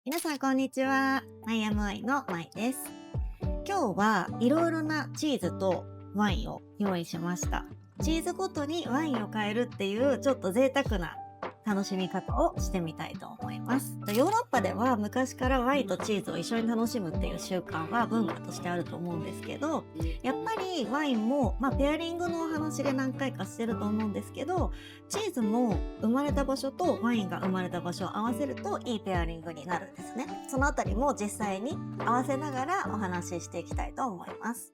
皆さんこんにちは。マイアムワインのマイです。今日はいろいろなチーズとワインを用意しました。チーズごとにワインを変えるっていうちょっと贅沢な楽しみ方をしてみたいと思います。ヨーロッパでは昔からワインとチーズを一緒に楽しむっていう習慣は文化としてあると思うんですけど、やっぱりワインも、ペアリングのお話で何回かしてると思うんですけど、チーズも生まれた場所とワインが生まれた場所を合わせるといいペアリングになるんですね。そのあたりも実際に合わせながらお話ししていきたいと思います。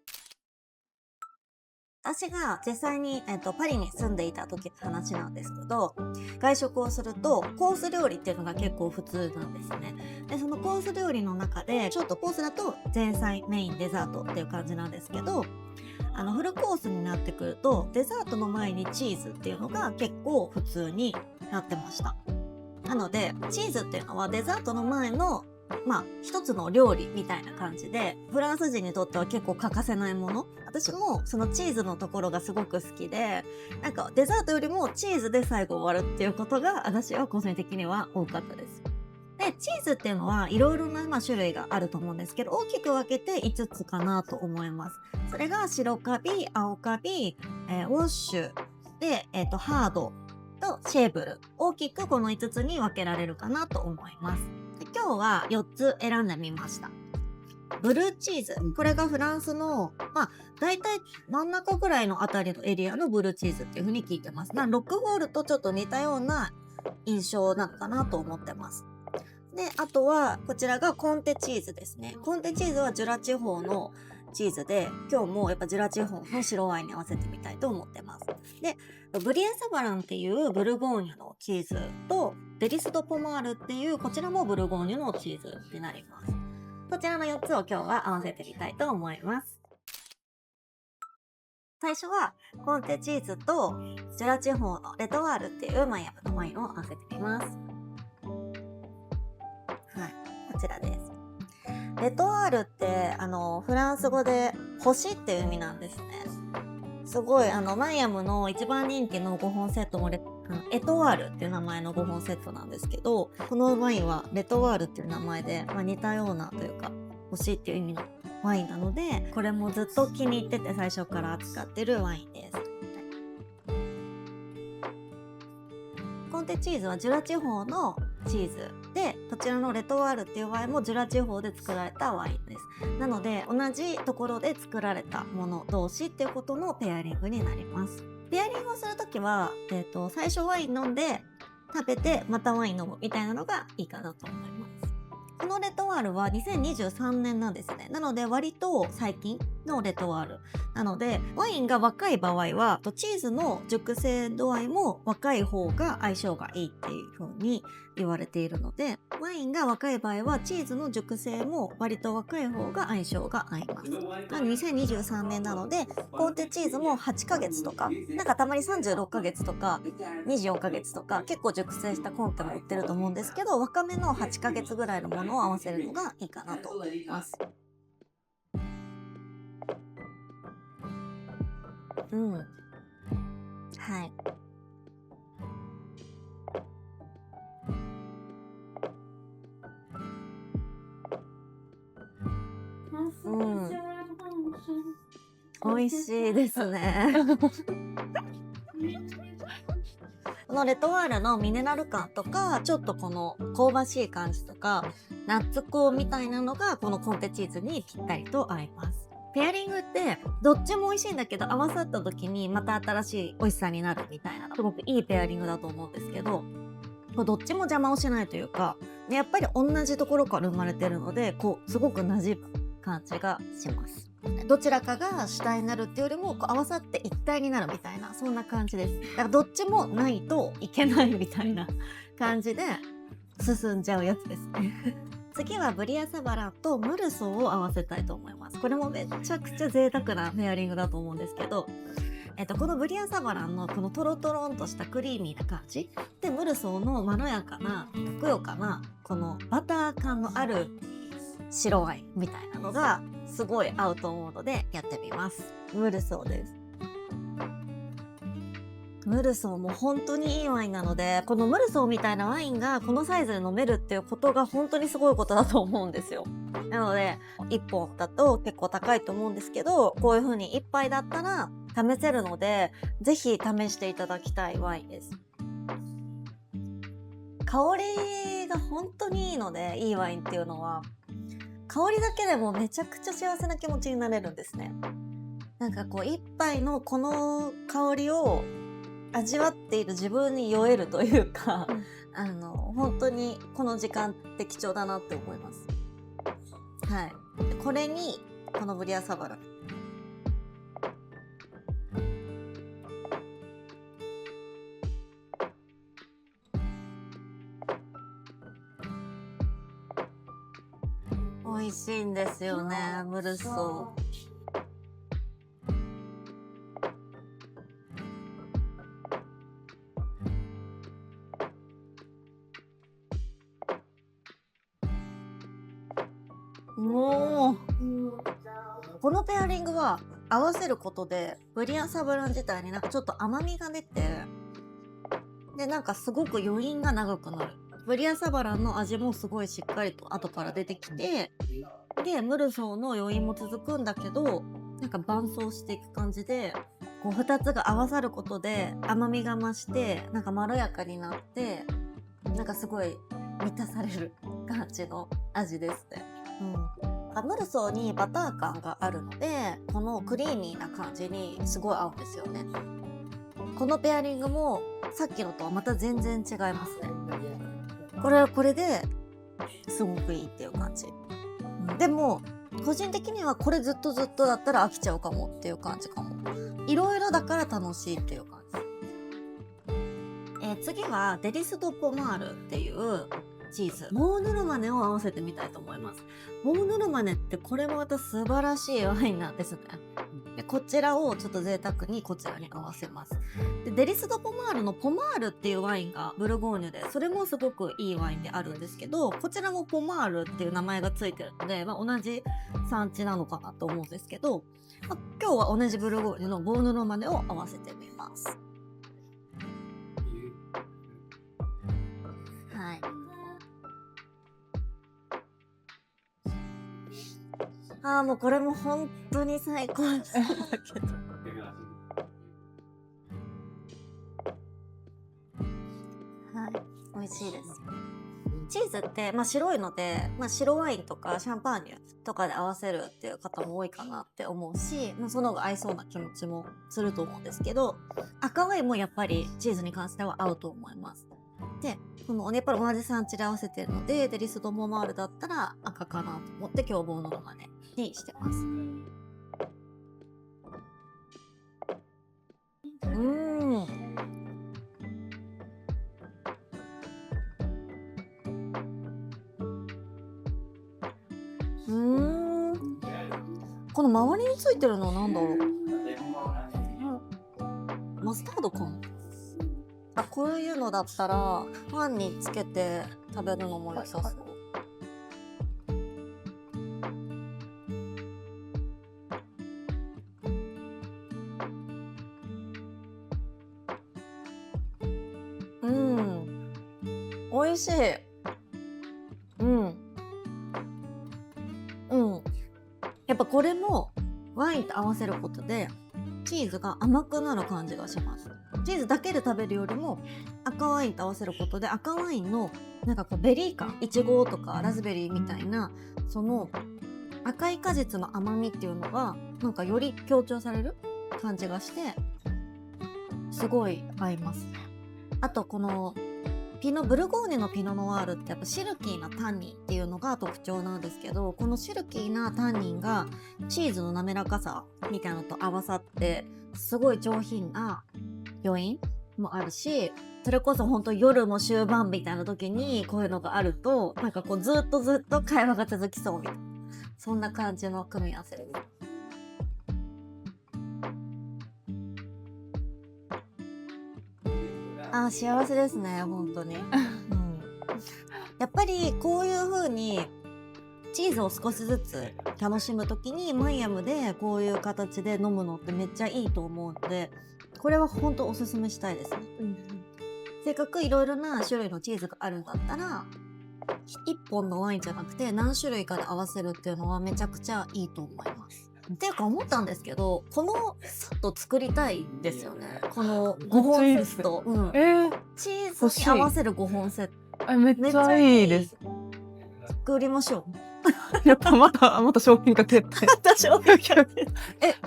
私が実際に、パリに住んでいた時の話なんですけど、外食をするとコース料理っていうのが結構普通なんですね。で、そのコース料理の中でちょっとコースだと前菜、メイン、デザートっていう感じなんですけど、フルコースになってくるとデザートの前にチーズっていうのが結構普通になってました。なのでチーズっていうのはデザートの前の一つの料理みたいな感じで、フランス人にとっては結構欠かせないもの。私もそのチーズのところがすごく好きで、なんかデザートよりもチーズで最後終わるっていうことが私は個人的には多かったです。で、チーズっていうのはいろいろな、種類があると思うんですけど、大きく分けて5つかなと思います。それが白カビ、青カビ、ウォッシュで、ハードとシェーブル。大きくこの5つに分けられるかなと思います。で、今日は4つ選んでみました。ブルーチーズ。これがフランスの、だいたい真ん中ぐらいのあたりのエリアのブルーチーズっていう風に聞いてます。ロックホールとちょっと似たような印象なのかなと思ってます。で、あとは、こちらがコンテチーズですね。コンテチーズはジュラ地方のチーズで、今日もやっぱジュラ地方の白ワインに合わせてみたいと思ってます。で、ブリエサバランっていうブルゴーニュのチーズと、デリスドポマールっていうこちらもブルゴーニュのチーズになります。こちらの4つを今日は合わせてみたいと思います。最初はコンテチーズとジュラ地方のレトワールっていうマイアムのワインを合わせてみます。はい、こちらです。レトワールってフランス語で星っていう意味なんですね。すごいマイアムの一番人気の5本セットもエトワールっていう名前の5本セットなんですけど、このワインはレトワールっていう名前で、似たようなというか星っていう意味のワインなので、これもずっと気に入ってて最初から扱ってるワインです。コンテチーズはジュラ地方のチーズで、こちらのレトワールっていうワインもジュラ地方で作られたワインです。なので同じところで作られたもの同士っていうことのペアリングになります。ペアリングをするときは、最初ワイン飲んで食べてまたワイン飲むみたいなのがいいかなと思います。このレトワールは2023年なんですね。なので割と最近のレトワール。なのでワインが若い場合はチーズの熟成度合いも若い方が相性がいいっていう風に言われているので、ワインが若い場合はチーズの熟成も割と若い方が相性が合います。なので2023年なのでコンテチーズも8ヶ月とか、なんかたまに36ヶ月とか24ヶ月とか結構熟成したコンテも売ってると思うんですけど、若めの8ヶ月ぐらいのものを合わせるのがいいかなと思います。うん。はい。うん。美味しいですね。このレトワールのミネラル感とか、ちょっとこの香ばしい感じとか、ナッツ香みたいなのがこのコンテチーズにぴったりと合います。ペアリングってどっちも美味しいんだけど、合わさった時にまた新しい美味しさになるみたいな、すごくいいペアリングだと思うんですけど、どっちも邪魔をしないというか、やっぱり同じところから生まれてるので、すごく馴染む感じがします。どちらかが主体になるっていうよりも合わさって一体になるみたいな、そんな感じです。だからどっちもないといけないみたいな感じで進んじゃうやつですね。次はブリアサバランとムルソーを合わせたいと思います。これもめちゃくちゃ贅沢なペアリングだと思うんですけど、このブリアサバランのこのトロトロンとしたクリーミーな感じで、ムルソーのまろやかなふくよかなこのバター感のある白ワインみたいなのがすごい合うと思うのでやってみます。ムルソーです。ムルソーも本当にいいワインなので、このムルソーみたいなワインがこのサイズで飲めるっていうことが本当にすごいことだと思うんですよ。なので1本だと結構高いと思うんですけど、こういう風に1杯だったら試せるので、ぜひ試していただきたいワインです。香りが本当にいいので、いいワインっていうのは香りだけでもめちゃくちゃ幸せな気持ちになれるんですね。なんかこう一杯のこの香りを味わっている自分に酔えるというか、本当にこの時間って貴重だなって思います。はい。でこれにこのブリアサバラ。美味しいんですよね、ムルソー。もうこのペアリングは合わせることでブリアサバラン自体になんかちょっと甘みが出て、でなんかすごく余韻が長くなる。ブリアサバランの味もすごいしっかりと後から出てきて、でムルソーの余韻も続くんだけど、なんか伴走していく感じで、こう2つが合わさることで甘みが増して、なんかまろやかになって、なんかすごい満たされる感じの味ですね。ムルソーにバター感があるので、このクリーミーな感じにすごい合うんですよね。このペアリングもさっきのとはまた全然違いますね。これはこれですごくいいっていう感じ。でも個人的にはこれずっとだったら飽きちゃうかもっていう感じかも。いろいろだから楽しいっていう感じ。次はデリス・ド・ポマールっていうチーズ、モーヌルマネを合わせてみたいと思います。モーヌルマネってこれもまた素晴らしいワインなんですね。でこちらをちょっと贅沢にこちらに合わせます。でデリス・ド・ポマールのポマールっていうワインがブルゴーニュで、それもすごくいいワインであるんですけど、こちらもポマールっていう名前がついてるので、同じ産地なのかなと思うんですけど、今日は同じブルゴーニュのモーヌルマネを合わせてみます。はい。もうこれも本当に最高なんだけど。はい、美味しいです。チーズって、白いので、白ワインとかシャンパーニュとかで合わせるっていう方も多いかなって思うし、その方が合いそうな気持ちもすると思うんですけど、赤ワインもやっぱりチーズに関しては合うと思います。で、やっぱり同じ産地で合わせてるので、デリス・ド・モマールだったら赤かなと思って今日ボーノロマネにしてます。この周りについてるのは何だろう。マスタードかも。こういうのだったらパンにつけて食べるのも良さそう。美味しい。やっぱこれもワインと合わせることでチーズが甘くなる感じがします。チーズだけで食べるよりも赤ワインと合わせることで、赤ワインのなんかこうベリー感、いちごとかラズベリーみたいなその赤い果実の甘みっていうのがなんかより強調される感じがしてすごい合いますね。あとこのブルゴーニュのピノノワールってやっぱシルキーなタンニンっていうのが特徴なんですけど、このシルキーなタンニンがチーズの滑らかさみたいなのと合わさってすごい上品な余韻もあるし、それこそ本当夜も終盤みたいな時にこういうのがあるとなんかこうずっと会話が続きそうみたいな、そんな感じの組み合わせです。幸せですね、本当に。やっぱりこういう風にチーズを少しずつ楽しむ時にマイアムでこういう形で飲むのってめっちゃいいと思うので、これは本当おすすめしたいですね。せっかくいろいろな種類のチーズがあるんだったら、1本のワインじゃなくて何種類かで合わせるっていうのはめちゃくちゃいいと思います。っていうか思ったんですけど、このセット作りたいですよね。この5本セット。チーズに合わせる5本セット。めっちゃいいです。作りましょう。やっぱまた商品化決定。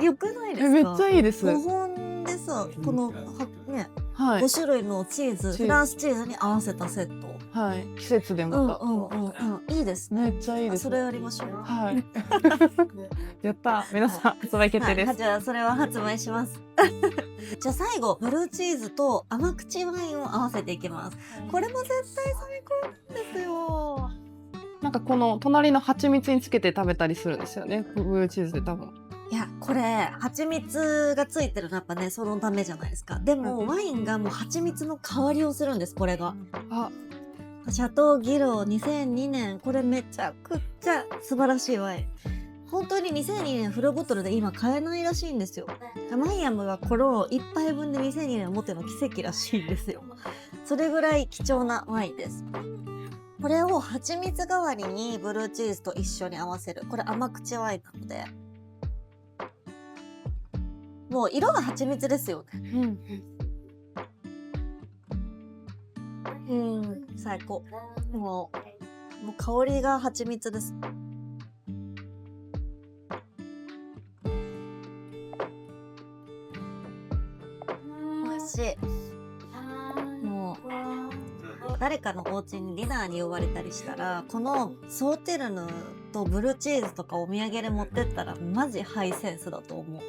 よくないですか？めっちゃいいです。5本でさ、このね、5種類のチーズ、フランスチーズに合わせたセット。季節でまた。いいですね。めっちゃいいです。それやりましょう。やった、皆さん発売決定です。じゃあそれは発売します。じゃあ最後、ブルーチーズと甘口ワインを合わせていきます。これも絶対最高なんですよ。なんかこの隣の蜂蜜につけて食べたりするんですよね、ブルーチーズで多分。いや、これ蜂蜜がついてるのやっぱね、そのためじゃないですか。でもワインがもう蜂蜜の代わりをするんです、これが。シャトーギロー2002年、これめちゃくちゃ素晴らしいワイン。本当に2002年フルボトルで今買えないらしいんですよ。マイアムはこれを1杯分で2002年を持ってるの奇跡らしいんですよ。それぐらい貴重なワインです。これを蜂蜜代わりにブルーチーズと一緒に合わせる。これ甘口ワインなので。もう色が蜂蜜ですよね。最高。もう香りが蜂蜜です。美味しい。もう誰かのお家にディナーに呼ばれたりしたら、このソーテルヌとブルーチーズとかお土産で持ってったらマジハイセンスだと思う。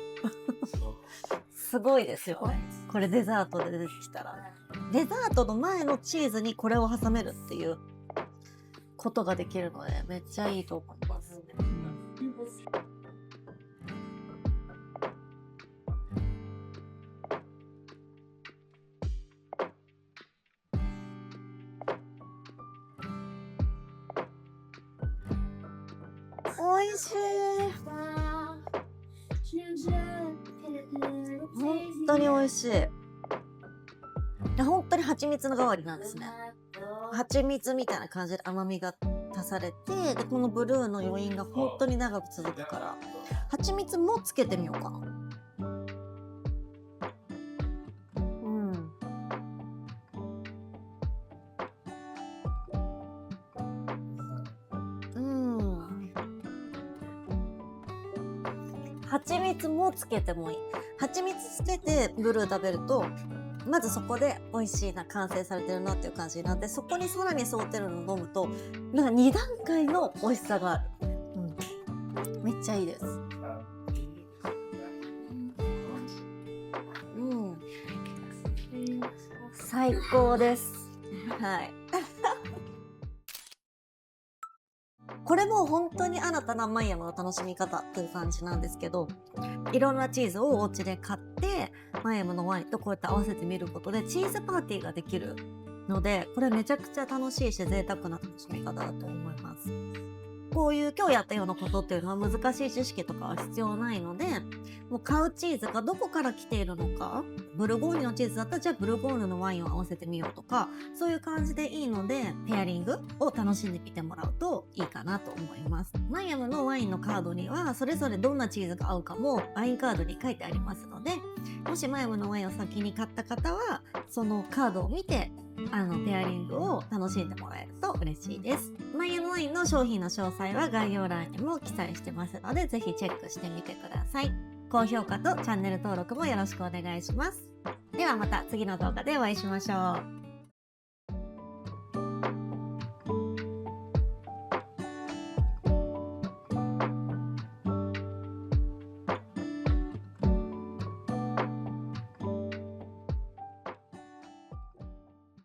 すごいですよね。これデザートで出てきたら。デザートの前のチーズにこれを挟めるっていうことができるので、めっちゃいいと思います。美味しい。本当に美味しい。本当に蜂蜜の代わりなんですね。蜂蜜みたいな感じで甘みが足されて、でこのブルーの余韻が本当に長く続くから、蜂蜜もつけてみようかな。蜂蜜もつけてもいい。蜂蜜つけてブルー食べると、まずそこで美味しいな、完成されてるなっていう感じになって、そこにさらにソーテルの飲むと、なんか2段階の美味しさがある。めっちゃいいです。最高です。はい。これも本当に新たなマイアムの楽しみ方という感じなんですけど、いろんなチーズをお家で買ってマイアムのワインとこうやって合わせてみることでチーズパーティーができるので、これめちゃくちゃ楽しいし贅沢な楽しみ方だと思います。こういう今日やったようなことっていうのは難しい知識とかは必要ないので、もう買うチーズがどこから来ているのか、ブルゴーニュのチーズだったらじゃあブルゴーニュのワインを合わせてみようとか、そういう感じでいいのでペアリングを楽しんでみてもらうといいかなと思います。マイアムのワインのカードにはそれぞれどんなチーズが合うかもワインカードに書いてありますので、もしマイアムのワインを先に買った方はそのカードを見てペアリングを楽しんでもらえると嬉しいです。マイアムワインの商品の詳細は概要欄にも記載してますので、ぜひチェックしてみてください。高評価とチャンネル登録もよろしくお願いします。ではまた次の動画でお会いしましょう。